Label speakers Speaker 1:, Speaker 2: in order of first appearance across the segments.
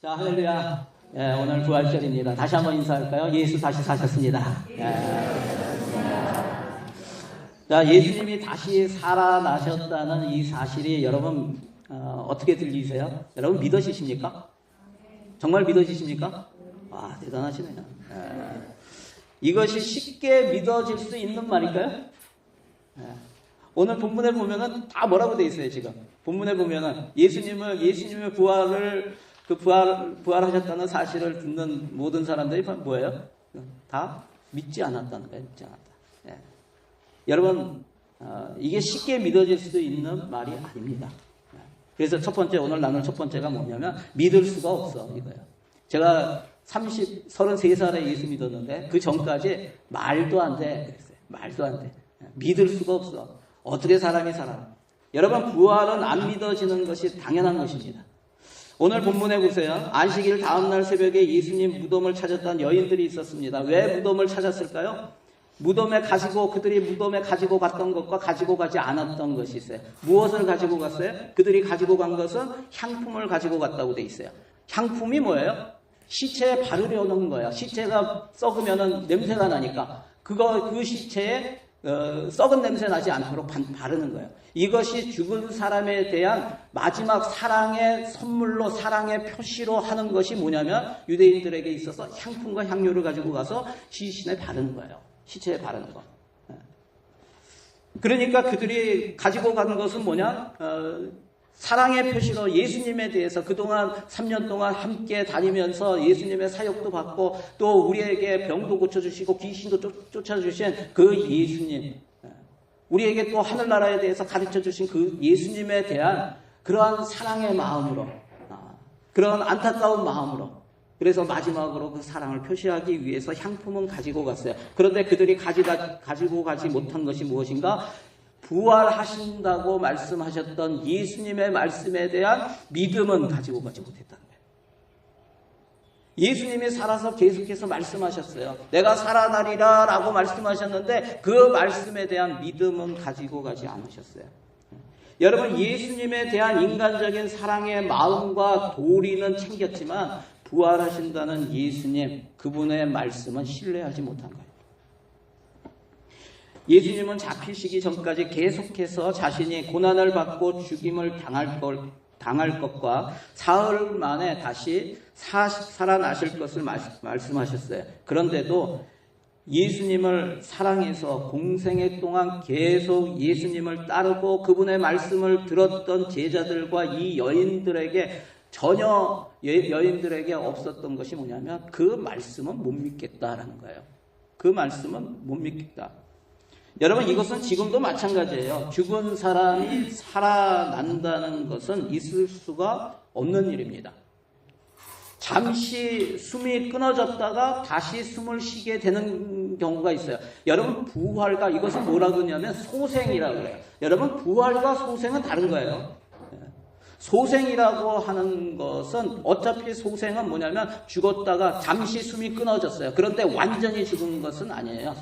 Speaker 1: 자, 할렐루야. 예, 오늘 부활절입니다. 다시 한번 인사할까요? 예수 다시 사셨습니다. 자, 예수님이 다시 살아나셨다는 이 사실이 여러분 어떻게 들리세요? 여러분 믿어지십니까? 정말 믿어지십니까? 와, 대단하시네요. 이것이 쉽게 믿어질 수 있는 말일까요? 오늘 본문에 보면은 다 뭐라고 돼 있어요, 지금. 본문에 보면은 예수님의 부활하셨다는 사실을 듣는 모든 사람들이 뭐예요? 다 믿지 않았다는 거예요, 믿지 않았다. 예. 여러분, 이게 쉽게 믿어질 수 있는 말이 아닙니다. 그래서 오늘 나눌 첫 번째가 뭐냐면, 믿을 수가 없어, 이거예요. 제가 33살에 예수 믿었는데, 그 전까지 말도 안 돼. 그랬어요. 말도 안 돼. 믿을 수가 없어. 어떻게 사람이 살아? 여러분, 부활은 안 믿어지는 것이 당연한 것입니다. 오늘 본문에 보세요. 안식일 다음날 새벽에 예수님 무덤을 찾았던 여인들이 있었습니다. 왜 무덤을 찾았을까요? 그들이 무덤에 가지고 갔던 것과 가지고 가지 않았던 것이 있어요. 무엇을 가지고 갔어요? 그들이 가지고 간 것은 향품을 가지고 갔다고 돼 있어요. 향품이 뭐예요? 시체에 바르려는 거예요. 시체가 썩으면 냄새가 나니까 그 시체에 썩은 냄새 나지 않도록 바르는 거예요. 이것이 죽은 사람에 대한 마지막 사랑의 선물로, 사랑의 표시로 하는 것이 뭐냐면 유대인들에게 있어서 향품과 향료를 가지고 가서 시신에 바르는 거예요. 시체에 바르는 거. 그러니까 그들이 가지고 가는 것은 뭐냐? 사랑의 표시로 예수님에 대해서 그동안 3년 동안 함께 다니면서 예수님의 사역도 받고 또 우리에게 병도 고쳐주시고 귀신도 쫓아주신 그 예수님, 우리에게 또 하늘나라에 대해서 가르쳐주신 그 예수님에 대한 그러한 사랑의 마음으로, 그런 안타까운 마음으로, 그래서 마지막으로 그 사랑을 표시하기 위해서 향품은 가지고 갔어요. 그런데 그들이 가지고 가지 못한 것이 무엇인가? 부활하신다고 말씀하셨던 예수님의 말씀에 대한 믿음은 가지고 가지 못했다는 거예요. 예수님이 살아서 계속해서 말씀하셨어요. 내가 살아나리라 라고 말씀하셨는데 그 말씀에 대한 믿음은 가지고 가지 않으셨어요. 여러분, 예수님에 대한 인간적인 사랑의 마음과 도리는 챙겼지만 부활하신다는 예수님, 그분의 말씀은 신뢰하지 못한 거예요. 예수님은 잡히시기 전까지 계속해서 자신이 고난을 받고 죽임을 당할 것과 사흘 만에 다시 살아나실 것을 말씀하셨어요. 그런데도 예수님을 사랑해서 공생애 동안 계속 예수님을 따르고 그분의 말씀을 들었던 제자들과 이 여인들에게 전혀 여인들에게 없었던 것이 뭐냐면 그 말씀은 못 믿겠다라는 거예요. 그 말씀은 못 믿겠다. 여러분, 이것은 지금도 마찬가지예요. 죽은 사람이 살아난다는 것은 있을 수가 없는 일입니다. 잠시 숨이 끊어졌다가 다시 숨을 쉬게 되는 경우가 있어요. 여러분, 부활과 이것은 뭐라고 그러냐면 소생이라고 해요. 여러분, 부활과 소생은 다른 거예요. 소생이라고 하는 것은 어차피 소생은 뭐냐면 죽었다가 잠시 숨이 끊어졌어요. 그런데 완전히 죽은 것은 아니에요.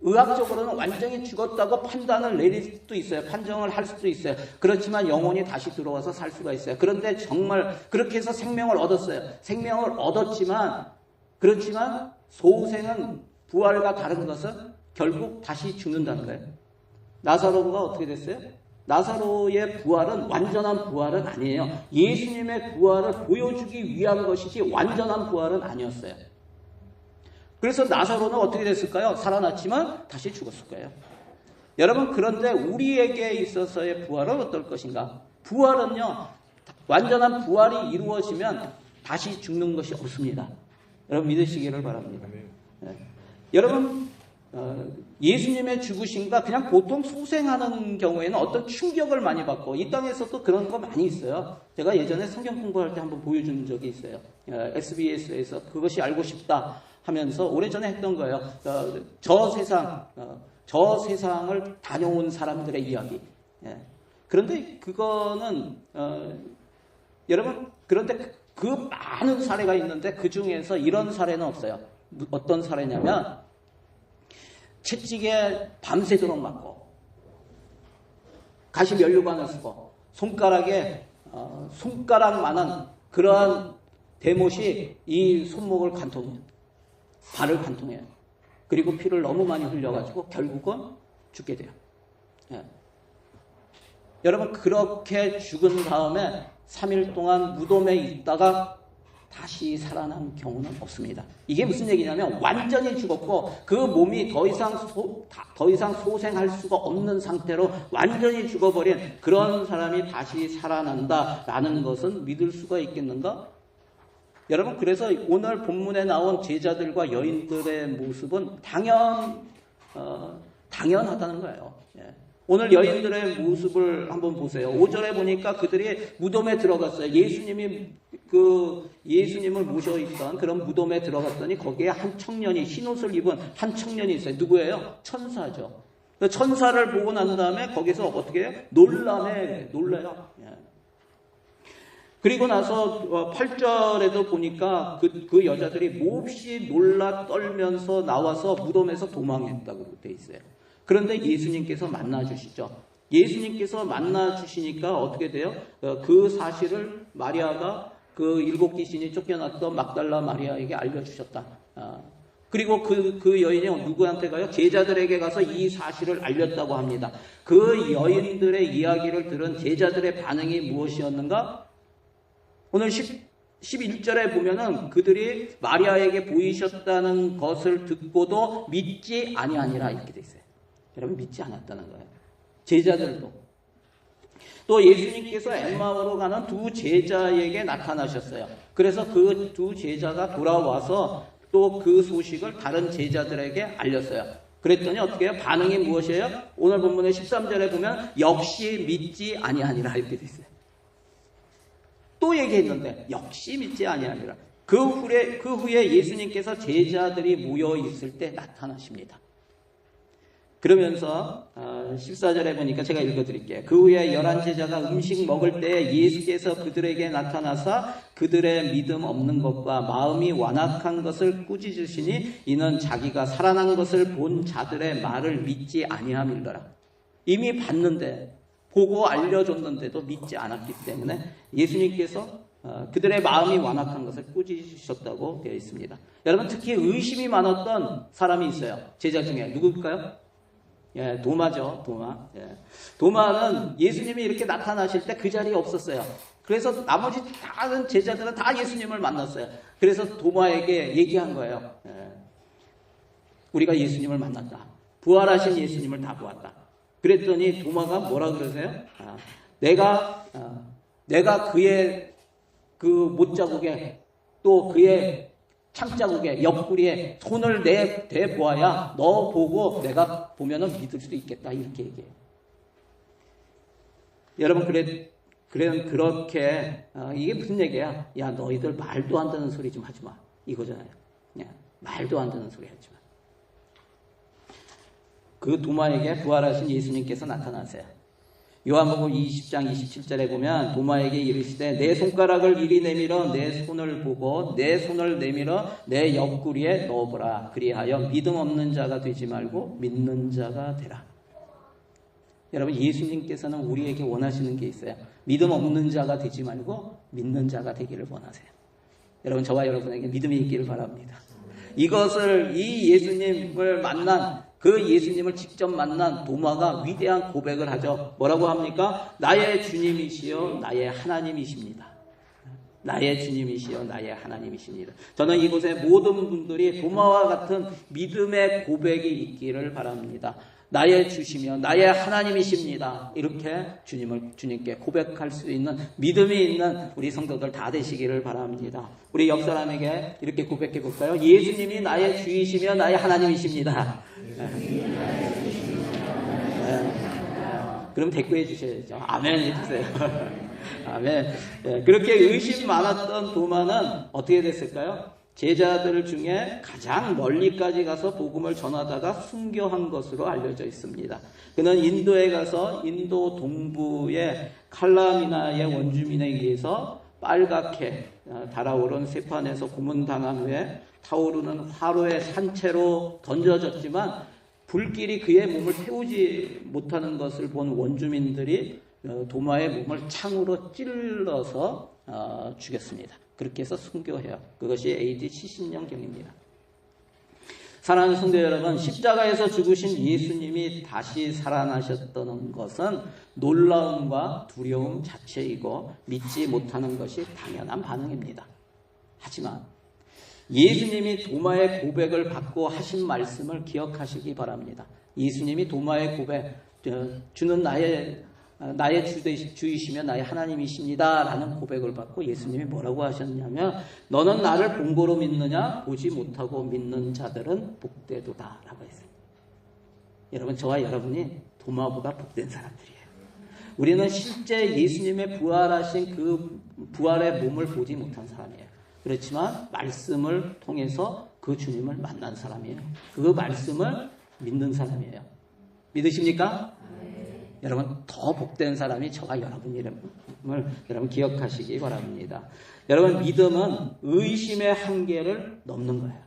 Speaker 1: 의학적으로는 완전히 죽었다고 판단을 내릴 수도 있어요. 판정을 할 수도 있어요. 그렇지만 영혼이 다시 들어와서 살 수가 있어요. 그런데 정말 그렇게 해서 생명을 얻었어요. 생명을 얻었지만, 그렇지만 소생은 부활과 다른 것은 결국 다시 죽는다는 거예요. 나사로가 어떻게 됐어요? 나사로의 부활은 완전한 부활은 아니에요. 예수님의 부활을 보여주기 위한 것이지 완전한 부활은 아니었어요. 그래서 나사로는 어떻게 됐을까요? 살아났지만 다시 죽었을 거예요. 여러분, 그런데 우리에게 있어서의 부활은 어떨 것인가? 부활은요, 완전한 부활이 이루어지면 다시 죽는 것이 없습니다. 여러분, 믿으시기를 바랍니다. 네. 여러분, 예수님의 죽으심과 그냥 보통 소생하는 경우에는 어떤 충격을 많이 받고 이 땅에서도 그런 거 많이 있어요. 제가 예전에 성경 공부할 때 한번 보여준 적이 있어요. SBS에서 그것이 알고 싶다 하면서 오래전에 했던 거예요. 저 세상을 다녀온 사람들의 이야기. 그런데 그거는 여러분, 그런데 그 많은 사례가 있는데 그 중에서 이런 사례는 없어요. 어떤 사례냐면 채찍에 밤새도록 맞고 가시 면류관을 쓰고 손가락만한 그러한 데못이 이 손목을 관통해요. 발을 관통해요. 그리고 피를 너무 많이 흘려가지고 결국은 죽게 돼요. 예. 여러분 그렇게 죽은 다음에 3일 동안 무덤에 있다가 다시 살아난 경우는 없습니다. 이게 무슨 얘기냐면 완전히 죽었고 그 몸이 더 이상 소생할 수가 없는 상태로 완전히 죽어버린 그런 사람이 다시 살아난다라는 것은 믿을 수가 있겠는가? 여러분 그래서 오늘 본문에 나온 제자들과 여인들의 모습은 당연하다는 거예요. 예. 오늘 여인들의 모습을 한번 보세요. 5절에 보니까 그들이 무덤에 들어갔어요. 예수님을 모셔있던 그런 무덤에 들어갔더니 거기에 한 청년이 흰 옷을 입은 한 청년이 있어요. 누구예요? 천사죠. 천사를 보고 난 다음에 거기서 어떻게 해요? 놀라요. 예. 그리고 나서 8절에도 보니까 그 여자들이 몹시 놀라 떨면서 나와서 무덤에서 도망했다고 돼 있어요. 그런데 예수님께서 만나주시죠. 예수님께서 만나주시니까 어떻게 돼요? 그 사실을 마리아가 그 7 귀신이 쫓겨났던 막달라 마리아에게 알려주셨다. 그리고 그 여인이 누구한테 가요? 제자들에게 가서 이 사실을 알렸다고 합니다. 그 여인들의 이야기를 들은 제자들의 반응이 무엇이었는가? 오늘 11절에 보면은 그들이 마리아에게 보이셨다는 것을 듣고도 믿지 아니하니라 이렇게 돼 있어요. 여러분 믿지 않았다는 거예요. 제자들도. 또 예수님께서 엠마오로 가는 두 제자에게 나타나셨어요. 그래서 그 두 제자가 돌아와서 또 그 소식을 다른 제자들에게 알렸어요. 그랬더니 어떻게 해요? 반응이 무엇이에요? 오늘 본문의 13절에 보면 역시 믿지 아니하니라 이렇게 돼 있어요. 또 얘기했는데 역시 믿지 아니하니라. 그 후에 예수님께서 제자들이 모여 있을 때 나타나십니다. 그러면서 14절에 보니까 제가 읽어드릴게요. 그 후에 11제자가 음식 먹을 때 예수께서 그들에게 나타나사 그들의 믿음 없는 것과 마음이 완악한 것을 꾸짖으시니 이는 자기가 살아난 것을 본 자들의 말을 믿지 아니함이더라. 이미 봤는데 보고 알려줬는데도 믿지 않았기 때문에 예수님께서 그들의 마음이 완악한 것을 꾸짖으셨다고 되어 있습니다. 여러분 특히 의심이 많았던 사람이 있어요. 제자 중에 누굴까요? 예, 도마죠. 도마. 예. 도마는 예수님이 이렇게 나타나실 때 그 자리에 없었어요. 그래서 나머지 다른 제자들은 다 예수님을 만났어요. 그래서 도마에게 얘기한 거예요. 예. 우리가 예수님을 만났다. 부활하신 예수님을 다 보았다. 그랬더니 도마가 뭐라 그러세요? 내가 그의 그 못자국에 또 그의 창자국에 옆구리에 손을 대보아야 너 보고 내가 보면은 믿을 수도 있겠다 이렇게 얘기해요. 여러분 그렇게 이게 무슨 얘기야? 야 너희들 말도 안 되는 소리 좀 하지 마 이거잖아요. 야, 말도 안 되는 소리 하지 마. 그 도마에게 부활하신 예수님께서 나타나세요. 요한복음 20장 27절에 보면 도마에게 이르시되 내 손가락을 이리 내밀어 내 손을 보고 내 손을 내밀어 내 옆구리에 넣어보라. 그리하여 믿음 없는 자가 되지 말고 믿는 자가 되라. 여러분 예수님께서는 우리에게 원하시는 게 있어요. 믿음 없는 자가 되지 말고 믿는 자가 되기를 원하세요. 여러분 저와 여러분에게 믿음이 있기를 바랍니다. 이것을 이 예수님을 만난 그 예수님을 직접 만난 도마가 위대한 고백을 하죠. 뭐라고 합니까? 나의 주님이시여 나의 하나님이십니다. 나의 주님이시여 나의 하나님이십니다. 저는 이곳에 모든 분들이 도마와 같은 믿음의 고백이 있기를 바랍니다. 나의 주시며 나의 하나님이십니다. 이렇게 주님께 고백할 수 있는 믿음이 있는 우리 성도들 다 되시기를 바랍니다. 우리 옆 사람에게 이렇게 고백해 볼까요? 예수님이 나의 주이시며 나의 하나님이십니다. 그럼 대꾸해 주셔야죠. 아멘 해주세요. 아멘. 그렇게 의심 많았던 도마는 어떻게 됐을까요? 제자들 중에 가장 멀리까지 가서 복음을 전하다가 순교한 것으로 알려져 있습니다. 그는 인도에 가서 인도 동부의 칼라미나의 원주민에 의해서 빨갛게 달아오른 세판에서 고문당한 후에 타오르는 화로의 산채로 던져졌지만 불길이 그의 몸을 태우지 못하는 것을 본 원주민들이 도마의 몸을 창으로 찔러서 죽였습니다. 그렇게 해서 순교해요. 그것이 AD 70년경입니다. 사랑하는 성도 여러분, 십자가에서 죽으신 예수님이 다시 살아나셨다는 것은 놀라움과 두려움 자체이고 믿지 못하는 것이 당연한 반응입니다. 하지만 예수님이 도마의 고백을 받고 하신 말씀을 기억하시기 바랍니다. 예수님이 도마의 고백, 주는 나의 주이시며 나의 하나님이십니다 라는 고백을 받고 예수님이 뭐라고 하셨냐면 너는 나를 본고로 믿느냐? 보지 못하고 믿는 자들은 복되도다 라고 했어요. 여러분, 저와 여러분이 도마보다 복된 사람들이에요. 우리는 실제 예수님의 부활하신 그 부활의 몸을 보지 못한 사람이에요. 그렇지만 말씀을 통해서 그 주님을 만난 사람이에요. 그 말씀을 믿는 사람이에요. 믿으십니까? 여러분, 더 복된 사람이 저와 여러분 이름을 여러분 기억하시기 바랍니다. 여러분, 믿음은 의심의 한계를 넘는 거예요.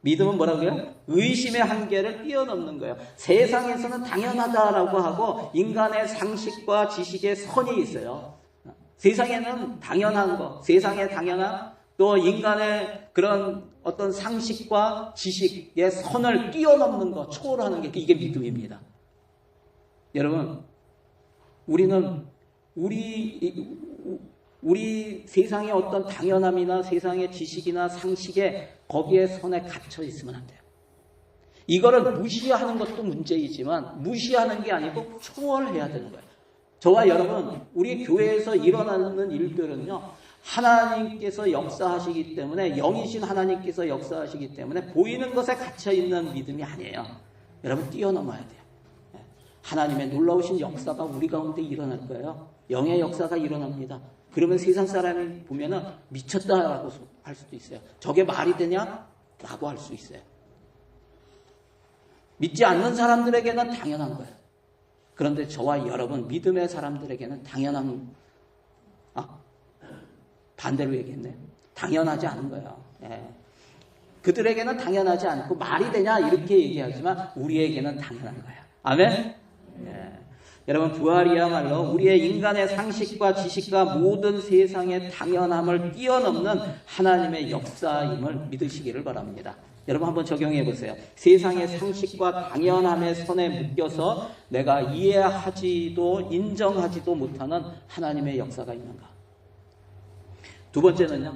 Speaker 1: 믿음은 뭐라고요? 의심의 한계를 뛰어넘는 거예요. 세상에서는 당연하다라고 하고 인간의 상식과 지식의 선이 있어요. 세상에는 당연한 거, 세상에 당연한 또 인간의 그런 어떤 상식과 지식의 선을 뛰어넘는 거, 초월하는 게 이게 믿음입니다. 여러분, 우리는 우리 세상의 어떤 당연함이나 세상의 지식이나 상식에 거기에 선에 갇혀 있으면 안 돼요. 이거를 무시하는 것도 문제이지만 무시하는 게 아니고 초월해야 되는 거예요. 저와 여러분, 우리 교회에서 일어나는 일들은요, 하나님께서 역사하시기 때문에, 영이신 하나님께서 역사하시기 때문에 보이는 것에 갇혀있는 믿음이 아니에요. 여러분, 뛰어넘어야 돼요. 하나님의 놀라우신 역사가 우리 가운데 일어날 거예요. 영의 역사가 일어납니다. 그러면 세상 사람이 보면은 미쳤다라고 할 수도 있어요. 저게 말이 되냐? 라고 할 수 있어요. 믿지 않는 사람들에게는 당연한 거예요. 그런데 저와 여러분, 믿음의 사람들에게는 당연한, 반대로 얘기했네요. 당연하지 않은 거예요. 예. 그들에게는 당연하지 않고 말이 되냐? 이렇게 얘기하지만 우리에게는 당연한 거예요. 아멘? 예. 여러분, 부활이야말로 우리의 인간의 상식과 지식과 모든 세상의 당연함을 뛰어넘는 하나님의 역사임을 믿으시기를 바랍니다. 여러분, 한번 적용해 보세요. 세상의 상식과 당연함의 선에 묶여서 내가 이해하지도 인정하지도 못하는 하나님의 역사가 있는가? 두 번째는요,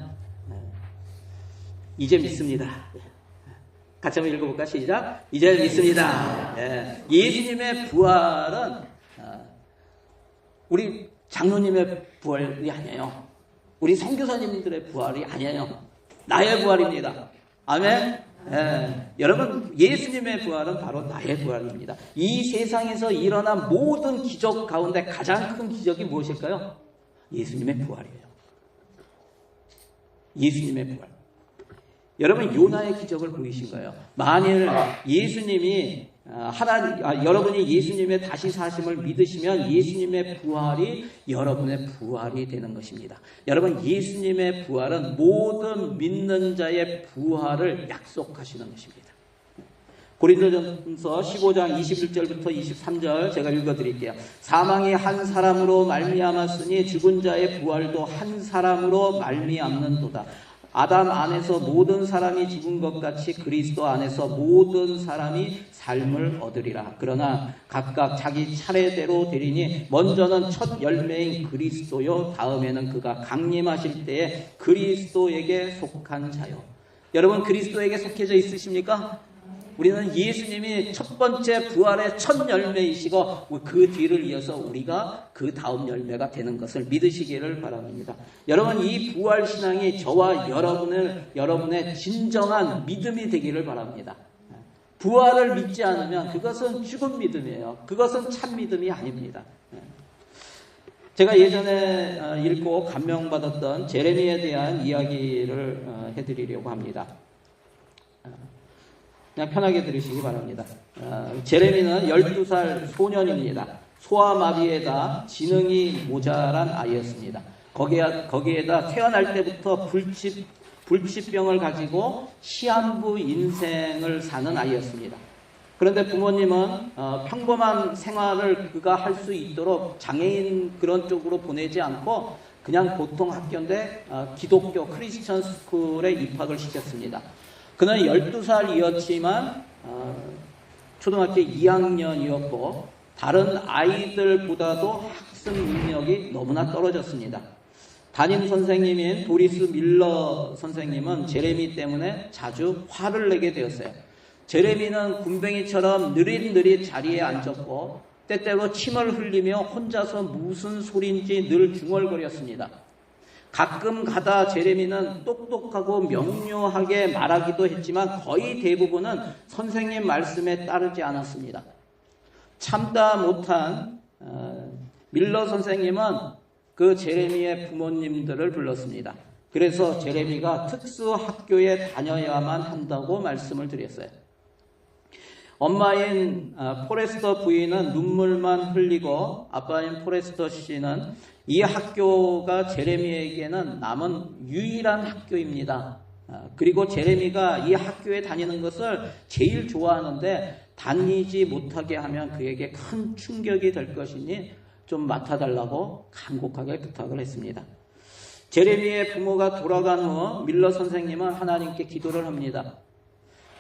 Speaker 1: 이제 믿습니다. 같이 한번 읽어볼까? 시작. 이제 믿습니다. 예수님의 부활은 우리 장로님의 부활이 아니에요. 우리 선교사님들의 부활이 아니에요. 나의 부활입니다. 아멘. 여러분, 예수님의 부활은 바로 나의 부활입니다. 이 세상에서 일어난 모든 기적 가운데 가장 큰 기적이 무엇일까요? 예수님의 부활이에요. 예수님의 부활. 여러분, 요나의 기적을 보이신 거예요. 만일 예수님이 여러분이 예수님의 다시 사심을 믿으시면 예수님의 부활이 여러분의 부활이 되는 것입니다. 여러분, 예수님의 부활은 모든 믿는 자의 부활을 약속하시는 것입니다. 고린도전서 15장 21절부터 23절 제가 읽어드릴게요. 사망이 한 사람으로 말미암았으니 죽은 자의 부활도 한 사람으로 말미암는도다. 아담 안에서 모든 사람이 죽은 것 같이 그리스도 안에서 모든 사람이 삶을 얻으리라. 그러나 각각 자기 차례대로 되리니 먼저는 첫 열매인 그리스도요, 다음에는 그가 강림하실 때에 그리스도에게 속한 자요. 여러분, 그리스도에게 속해져 있으십니까? 우리는 예수님이 첫 번째 부활의 첫 열매이시고 그 뒤를 이어서 우리가 그 다음 열매가 되는 것을 믿으시기를 바랍니다. 여러분, 이 부활신앙이 저와 여러분의 진정한 믿음이 되기를 바랍니다. 부활을 믿지 않으면 그것은 죽은 믿음이에요. 그것은 참 믿음이 아닙니다. 제가 예전에 읽고 감명받았던 제레미야에 대한 이야기를 해드리려고 합니다. 그냥 편하게 들으시기 바랍니다. 제레미는 12살 소년입니다. 소아마비에다 지능이 모자란 아이였습니다. 거기에다 태어날 때부터 불치병을 가지고 시한부 인생을 사는 아이였습니다. 그런데 부모님은 평범한 생활을 그가 할 수 있도록 장애인 그런 쪽으로 보내지 않고 그냥 보통 학교인데 기독교 크리스천 스쿨에 입학을 시켰습니다. 그는 12살이었지만 초등학교 2학년이었고 다른 아이들보다도 학습 능력이 너무나 떨어졌습니다. 담임 선생님인 도리스 밀러 선생님은 제레미 때문에 자주 화를 내게 되었어요. 제레미는 군뱅이처럼 느릿느릿 자리에 앉았고 때때로 침을 흘리며 혼자서 무슨 소리인지 늘 중얼거렸습니다. 가끔 가다 제레미는 똑똑하고 명료하게 말하기도 했지만 거의 대부분은 선생님 말씀에 따르지 않았습니다. 참다 못한 밀러 선생님은 그 제레미의 부모님들을 불렀습니다. 그래서 제레미가 특수학교에 다녀야만 한다고 말씀을 드렸어요. 엄마인 포레스터 부인은 눈물만 흘리고 아빠인 포레스터 씨는 이 학교가 제레미에게는 남은 유일한 학교입니다. 그리고 제레미가 이 학교에 다니는 것을 제일 좋아하는데 다니지 못하게 하면 그에게 큰 충격이 될 것이니 좀 맡아달라고 간곡하게 부탁을 했습니다. 제레미의 부모가 돌아간 후 밀러 선생님은 하나님께 기도를 합니다.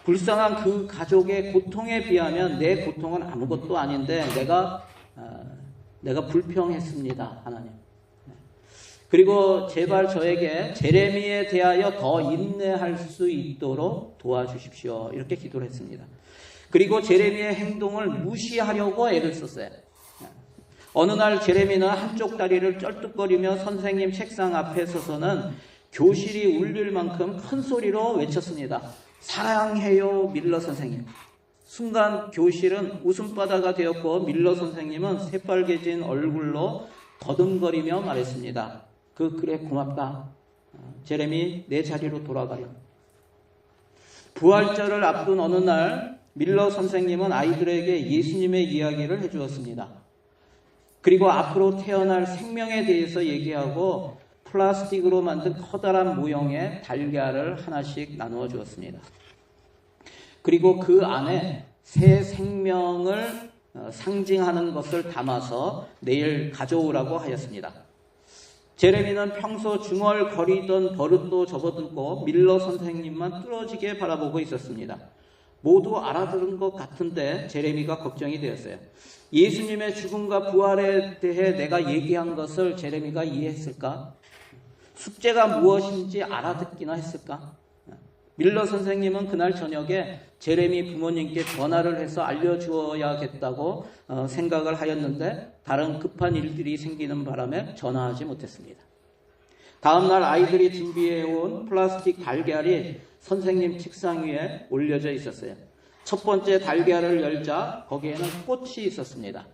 Speaker 1: 불쌍한 그 가족의 고통에 비하면 내 고통은 아무것도 아닌데 내가 불평했습니다, 하나님. 그리고 제발 저에게 제레미에 대하여 더 인내할 수 있도록 도와주십시오. 이렇게 기도를 했습니다. 그리고 제레미의 행동을 무시하려고 애를 썼어요. 어느 날 제레미는 한쪽 다리를 쩔뚝거리며 선생님 책상 앞에 서서는 교실이 울릴 만큼 큰 소리로 외쳤습니다. 사랑해요, 밀러 선생님. 순간 교실은 웃음바다가 되었고 밀러 선생님은 새빨개진 얼굴로 더듬거리며 말했습니다. 그래 고맙다. 제레미 내 자리로 돌아가렴. 부활절을 앞둔 어느 날 밀러 선생님은 아이들에게 예수님의 이야기를 해주었습니다. 그리고 앞으로 태어날 생명에 대해서 얘기하고 플라스틱으로 만든 커다란 모형의 달걀을 하나씩 나누어 주었습니다. 그리고 그 안에 새 생명을 상징하는 것을 담아서 내일 가져오라고 하였습니다. 제레미는 평소 중얼거리던 버릇도 접어들고 밀러 선생님만 뚫어지게 바라보고 있었습니다. 모두 알아들은 것 같은데 제레미가 걱정이 되었어요. 예수님의 죽음과 부활에 대해 내가 얘기한 것을 제레미가 이해했을까? 숙제가 무엇인지 알아듣기나 했을까? 밀러 선생님은 그날 저녁에 제레미 부모님께 전화를 해서 알려주어야겠다고 생각을 하였는데 다른 급한 일들이 생기는 바람에 전화하지 못했습니다. 다음날 아이들이 준비해온 플라스틱 달걀이 선생님 책상 위에 올려져 있었어요. 첫 번째 달걀을 열자 거기에는 꽃이 있었습니다.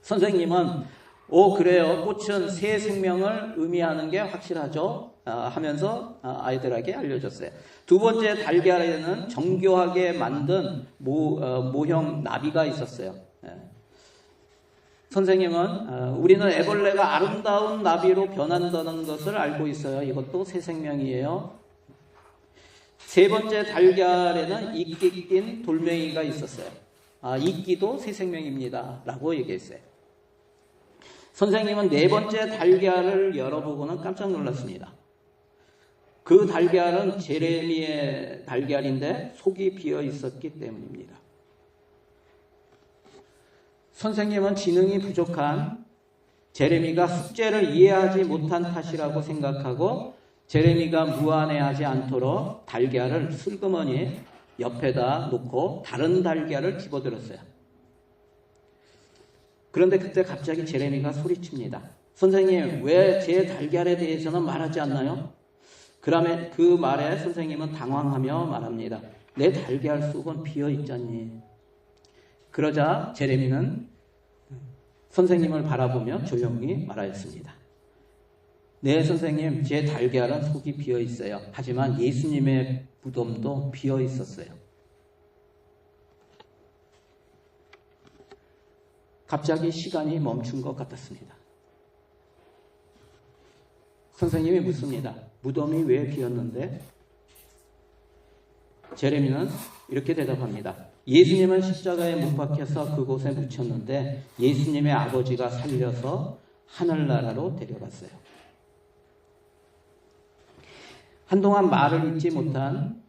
Speaker 1: 선생님은 그래요. 꽃은 새 생명을 의미하는 게 확실하죠. 하면서 아이들에게 알려줬어요. 두 번째 달걀에는 정교하게 만든 모형 나비가 있었어요. 선생님은 우리는 애벌레가 아름다운 나비로 변한다는 것을 알고 있어요. 이것도 새 생명이에요. 세 번째 달걀에는 이끼 낀 돌멩이가 있었어요. 이끼도 새 생명입니다. 라고 얘기했어요. 선생님은 네 번째 달걀을 열어보고는 깜짝 놀랐습니다. 그 달걀은 제레미의 달걀인데 속이 비어 있었기 때문입니다. 선생님은 지능이 부족한 제레미가 숙제를 이해하지 못한 탓이라고 생각하고 제레미가 무안해하지 않도록 달걀을 슬그머니 옆에다 놓고 다른 달걀을 집어들었어요. 그런데 그때 갑자기 제레미가 소리칩니다. 선생님, 왜 제 달걀에 대해서는 말하지 않나요? 그러면 그 말에 선생님은 당황하며 말합니다. 내 달걀 속은 비어 있잖니. 그러자 제레미는 선생님을 바라보며 조용히 말하였습니다. 네, 선생님, 제 달걀은 속이 비어 있어요. 하지만 예수님의 무덤도 비어 있었어요. 갑자기 시간이 멈춘 것 같았습니다. 선생님이 묻습니다. 무덤이 왜 비었는데? 제레미는 이렇게 대답합니다. 예수님은 십자가에 못 박혀서 그곳에 묻혔는데 예수님의 아버지가 살려서 하늘나라로 데려갔어요. 한동안 말을 잇지 못한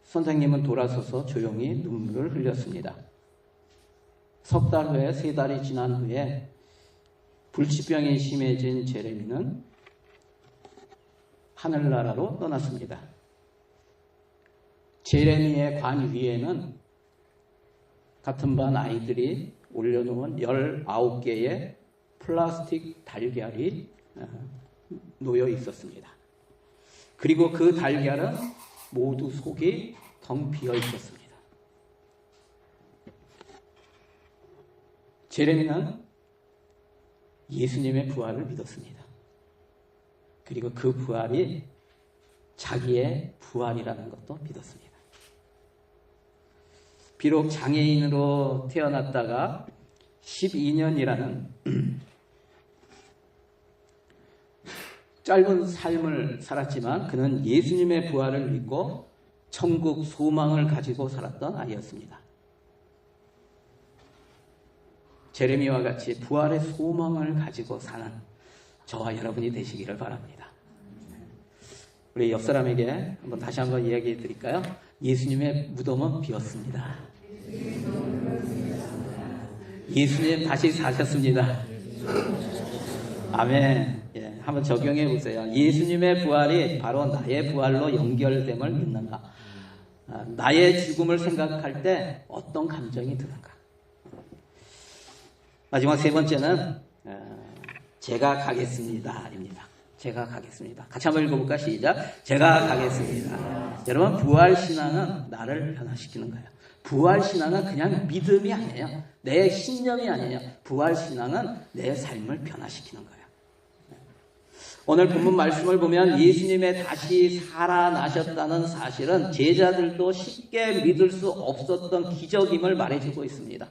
Speaker 1: 선생님은 돌아서서 조용히 눈물을 흘렸습니다. 석 달 후에 3달이 지난 후에 불치병이 심해진 제레미는 하늘나라로 떠났습니다. 제레미의 관 위에는 같은 반 아이들이 올려놓은 19개의 플라스틱 달걀이 놓여 있었습니다. 그리고 그 달걀은 모두 속이 텅 비어 있었습니다. 제레미는 예수님의 부활을 믿었습니다. 그리고 그 부활이 자기의 부활이라는 것도 믿었습니다. 비록 장애인으로 태어났다가 12년이라는 짧은 삶을 살았지만 그는 예수님의 부활을 믿고 천국 소망을 가지고 살았던 아이였습니다. 제레미와 같이 부활의 소망을 가지고 사는 저와 여러분이 되시기를 바랍니다. 우리 옆 사람에게 다시 한번 이야기해 드릴까요? 예수님의 무덤은 비었습니다. 예수님 다시 사셨습니다. 아멘. 예, 한번 적용해 보세요. 예수님의 부활이 바로 나의 부활로 연결됨을 믿는가? 나의 죽음을 생각할 때 어떤 감정이 드는가? 마지막 세 번째는 제가 가겠습니다입니다. 제가 가겠습니다. 같이 한번 읽어볼까? 시작. 제가 가겠습니다. 여러분, 부활신앙은 나를 변화시키는 거예요. 부활신앙은 그냥 믿음이 아니에요. 내 신념이 아니에요. 부활신앙은 내 삶을 변화시키는 거예요. 오늘 본문 말씀을 보면 예수님의 다시 살아나셨다는 사실은 제자들도 쉽게 믿을 수 없었던 기적임을 말해주고 있습니다.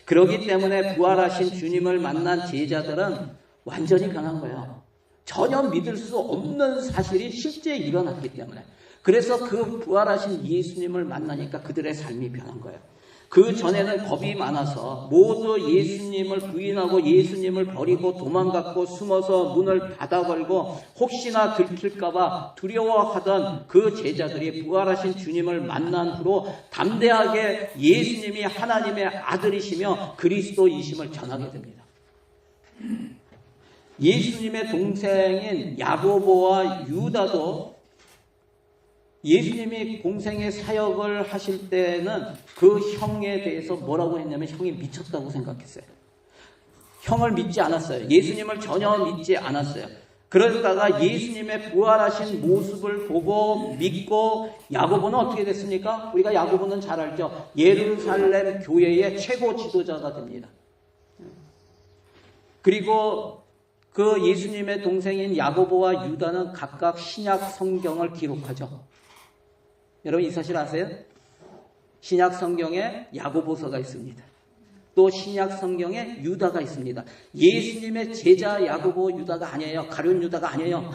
Speaker 1: 그렇기 때문에 부활하신 주님을 만난 제자들은 완전히 변한 거예요. 전혀 믿을 수 없는 사실이 실제 일어났기 때문에. 그래서 그 부활하신 예수님을 만나니까 그들의 삶이 변한 거예요. 그 전에는 겁이 많아서 모두 예수님을 부인하고 예수님을 버리고 도망갔고 숨어서 문을 닫아걸고 혹시나 들킬까봐 두려워하던 그 제자들이 부활하신 주님을 만난 후로 담대하게 예수님이 하나님의 아들이시며 그리스도이심을 전하게 됩니다. 예수님의 동생인 야고보와 유다도 예수님이 공생의 사역을 하실 때는 그 형에 대해서 뭐라고 했냐면 형이 미쳤다고 생각했어요. 형을 믿지 않았어요. 예수님을 전혀 믿지 않았어요. 그러다가 예수님의 부활하신 모습을 보고 믿고 야고보는 어떻게 됐습니까? 우리가 야고보는 잘 알죠. 예루살렘 교회의 최고 지도자가 됩니다. 그리고 그 예수님의 동생인 야고보와 유다는 각각 신약 성경을 기록하죠. 여러분 이 사실 아세요? 신약 성경에 야고보서가 있습니다. 또 신약 성경에 유다가 있습니다. 예수님의 제자 야고보 유다가 아니에요. 가룟 유다가 아니에요.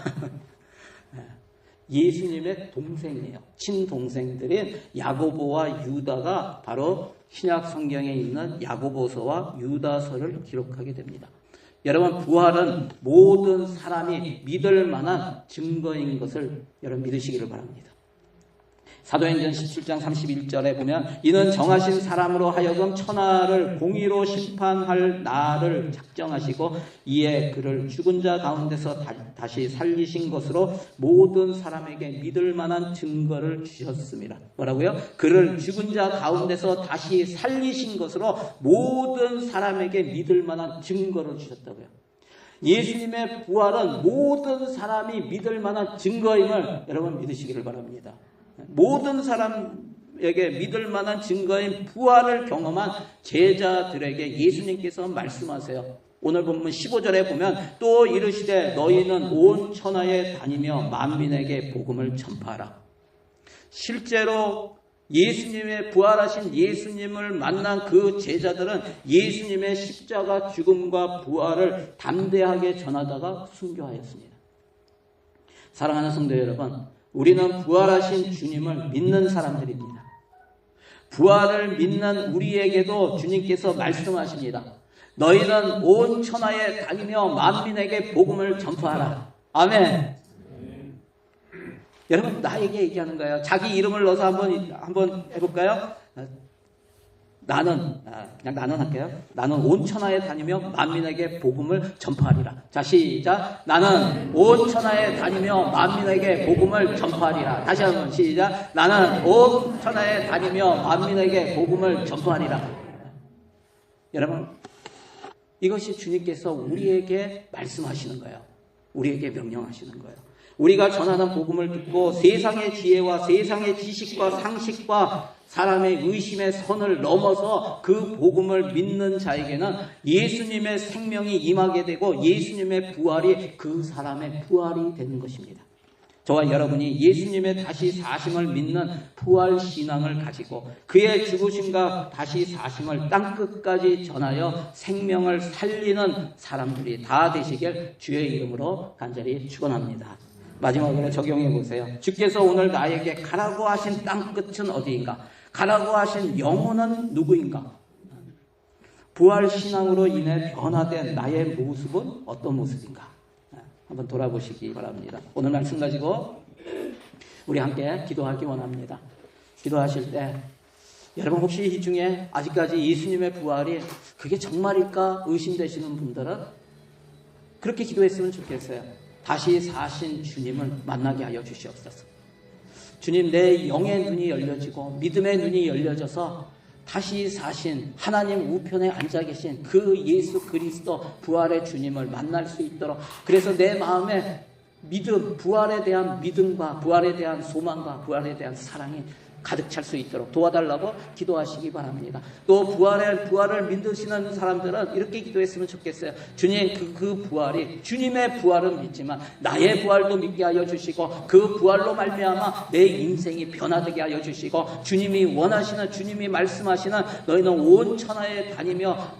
Speaker 1: 예수님의 동생이에요. 친동생들인 야고보와 유다가 바로 신약 성경에 있는 야고보서와 유다서를 기록하게 됩니다. 여러분, 부활은 모든 사람이 믿을 만한 증거인 것을 여러분 믿으시기를 바랍니다. 사도행전 17장 31절에 보면 이는 정하신 사람으로 하여금 천하를 공의로 심판할 날을 작정하시고 이에 그를 죽은 자 가운데서 다시 살리신 것으로 모든 사람에게 믿을 만한 증거를 주셨습니다. 뭐라고요? 그를 죽은 자 가운데서 다시 살리신 것으로 모든 사람에게 믿을 만한 증거를 주셨다고요. 예수님의 부활은 모든 사람이 믿을 만한 증거임을 여러분 믿으시기를 바랍니다. 모든 사람에게 믿을 만한 증거인 부활을 경험한 제자들에게 예수님께서 말씀하세요. 오늘 본문 15절에 보면 또 이르시되 너희는 온 천하에 다니며 만민에게 복음을 전파하라. 실제로 예수님의 부활하신 예수님을 만난 그 제자들은 예수님의 십자가 죽음과 부활을 담대하게 전하다가 순교하였습니다. 사랑하는 성도 여러분, 우리는 부활하신 주님을 믿는 사람들입니다. 부활을 믿는 우리에게도 주님께서 말씀하십니다. 너희는 온 천하에 다니며 만민에게 복음을 전파하라. 아멘. 여러분 나에게 얘기하는 거예요. 자기 이름을 넣어서 한번 해볼까요? 그냥 나는 할게요. 나는 온 천하에 다니며 만민에게 복음을 전파하리라. 자, 시작. 나는 온 천하에 다니며 만민에게 복음을 전파하리라. 다시 한번 시작. 나는 온 천하에 다니며 만민에게 복음을 전파하리라. 여러분, 이것이 주님께서 우리에게 말씀하시는 거예요. 우리에게 명령하시는 거예요. 우리가 전하는 복음을 듣고 세상의 지혜와 세상의 지식과 상식과 사람의 의심의 선을 넘어서 그 복음을 믿는 자에게는 예수님의 생명이 임하게 되고 예수님의 부활이 그 사람의 부활이 되는 것입니다. 저와 여러분이 예수님의 다시 사심을 믿는 부활 신앙을 가지고 그의 죽으심과 다시 사심을 땅끝까지 전하여 생명을 살리는 사람들이 다 되시길 주의 이름으로 간절히 축원합니다. 마지막으로 적용해 보세요. 주께서 오늘 나에게 가라고 하신 땅끝은 어디인가? 가라고 하신 영혼은 누구인가? 부활 신앙으로 인해 변화된 나의 모습은 어떤 모습인가? 한번 돌아보시기 바랍니다. 오늘 말씀 가지고 우리 함께 기도하기 원합니다. 기도하실 때 여러분 혹시 이 중에 아직까지 예수님의 부활이 그게 정말일까 의심되시는 분들은 그렇게 기도했으면 좋겠어요. 다시 사신 주님을 만나게 하여 주시옵소서. 주님, 내 영의 눈이 열려지고 믿음의 눈이 열려져서 다시 사신 하나님 우편에 앉아 계신 그 예수 그리스도 부활의 주님을 만날 수 있도록, 그래서 내 마음에 믿음, 부활에 대한 믿음과 부활에 대한 소망과 부활에 대한 사랑이 가득 찰 수 있도록 도와달라고 기도하시기 바랍니다. 또 부활을 믿으시는 사람들은 이렇게 기도했으면 좋겠어요. 주님, 그 부활이, 주님의 부활은 믿지만 나의 부활도 믿게 하여 주시고 그 부활로 말미암아 내 인생이 변화되게 하여 주시고 주님이 원하시는, 주님이 말씀하시는 너희는 온 천하에 다니며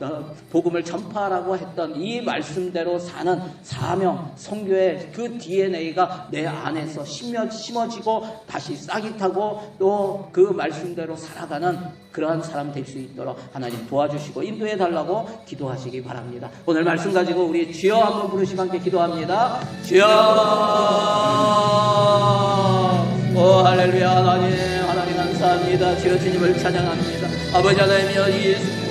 Speaker 1: 복음을 전파하라고 했던 이 말씀대로 사는 사명, 선교의 그 DNA가 내 안에서 심어지고 다시 싹이 타고 또 그 말씀대로 살아가는 그러한 사람 될 수 있도록 하나님 도와주시고 인도해 달라고 기도하시기 바랍니다. 오늘 말씀 가지고 우리 주여 한번 부르시고 함께 기도합니다. 주여, 오 할렐루야. 하나님 감사합니다. 주여 주님을 찬양합니다. 아버지 하나님이여, 예수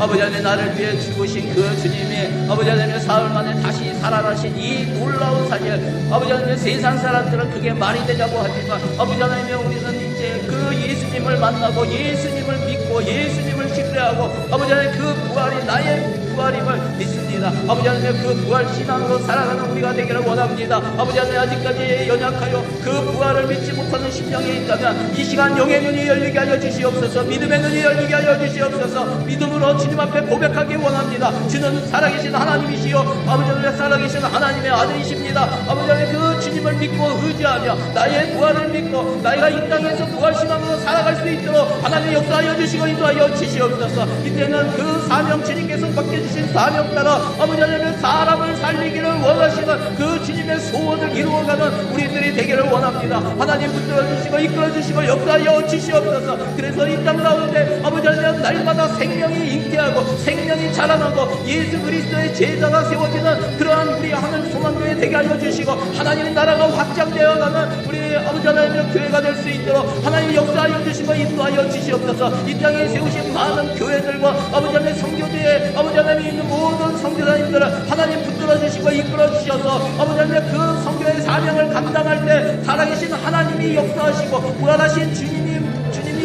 Speaker 1: 아버지 하나님, 나를 위해 죽으신 그 주님이 아버지 하나님 사흘 만에 다시 살아나신 이 놀라운 사실, 아버지 하나님 세상 사람들은 그게 말이 되냐고 하지만 아버지 하나님 우리는 이제 그 예수님을 만나고 예수님을 믿고 예수님을 신뢰하고 아버지 하나님 그 부활이 나의 부활임을 믿습니다. 아버지 하나님 그 부활 신앙으로 살아가는 우리가 되기를 원합니다. 아버지 하나님 아직까지 연약하여 그 부활을 믿지 못하는 심령이 있다면 이 시간 영의 눈이 열리게 하여 주시옵소서. 믿음의 눈이 열리게 하여 주시옵소서. 믿음으로 주님 앞에 고백하기 원합니다. 주는 살아계신 하나님이시요 아버지 하나님 살아계신 하나님의 아들이십니다. 아버지 하나님 그 주님을 믿고 의지하며 나의 부활을 믿고 나이가 이 땅에서 부활 신앙으로 살아갈 수 있도록 하나님 역사하여 주시고 인도하여 주시옵소서. 이때는 그 사명, 주님께서 맡겨주신 사명 따라 아버지 하나님 사람을 살리기를 원하시는 그 주님의 소원을 이루어가는 우리들이 되기를 원합니다. 하나님 붙들어 주시고 이끌어 주시고 역사하여 주시옵소서. 그래서 이 땅 가운데 아버지 하나님 날마다 생명이 잉태하고 생명이 자라나고 예수 그리스도의 제자가 세워지는 그러한 우리 하늘 소망교회 되게 하여 주시고 하나님의 나라가 확장되어 가는 우리 아버지 하나님의 교회가 될 수 있도록 하나님 역사하여 주시고 인도하여 주시옵소서. 이 땅에 세우신 많은 교회들과 아버지 하나님의 성교대에 아버지 하나님이 있는 모든 성교사님들을 하나님 붙들어 주시고 이끌어 주셔서 아버지 하나님 그 성교의 사명을 감당할 때 살아계신 하나님이 역사하시고 부활하신 주님이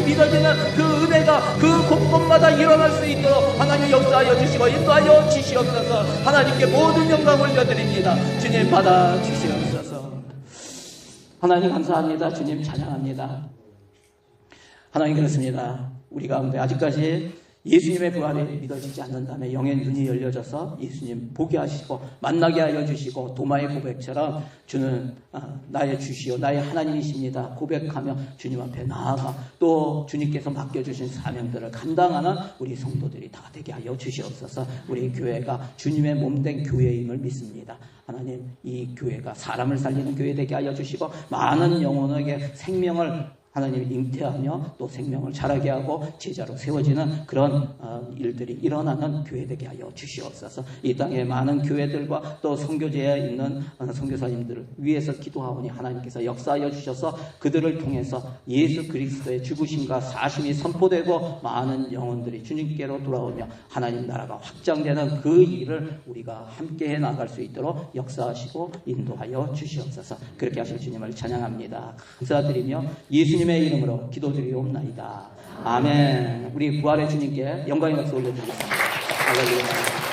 Speaker 1: 믿어지는 그 은혜가 그 곳곳마다 일어날 수 있도록 하나님 역사하여 주시고 인도하여 주시옵소서. 하나님께 모든 영광 올려드립니다. 주님 받아 주시옵소서. 하나님 감사합니다. 주님 찬양합니다. 하나님 그렇습니다. 우리 가운데 아직까지 예수님의 부활이 믿어지지 않는다면 영의 눈이 열려져서 예수님 보게 하시고 만나게 하여 주시고 도마의 고백처럼 주는 나의 주시오 나의 하나님이십니다 고백하며 주님 앞에 나아가 또 주님께서 맡겨주신 사명들을 감당하는 우리 성도들이 다 되게 하여 주시옵소서. 우리 교회가 주님의 몸된 교회임을 믿습니다. 하나님 이 교회가 사람을 살리는 교회 되게 하여 주시고 많은 영혼에게 생명을 하나님이 잉태하며 또 생명을 자라게 하고 제자로 세워지는 그런 일들이 일어나는 교회 되게 하여 주시옵소서. 이 땅에 많은 교회들과 또 선교제에 있는 선교사님들을 위해서 기도하오니 하나님께서 역사하여 주셔서 그들을 통해서 예수 그리스도의 죽으심과 사심이 선포되고 많은 영혼들이 주님께로 돌아오며 하나님 나라가 확장되는 그 일을 우리가 함께해 나갈 수 있도록 역사하시고 인도하여 주시옵소서. 그렇게 하실 주님을 찬양합니다. 감사드리며 예수님의 이름으로 기도드리옵나이다. 아멘. 우리 부활의 주님께 영광의 박수 올려드리겠습니다. 할렐루야.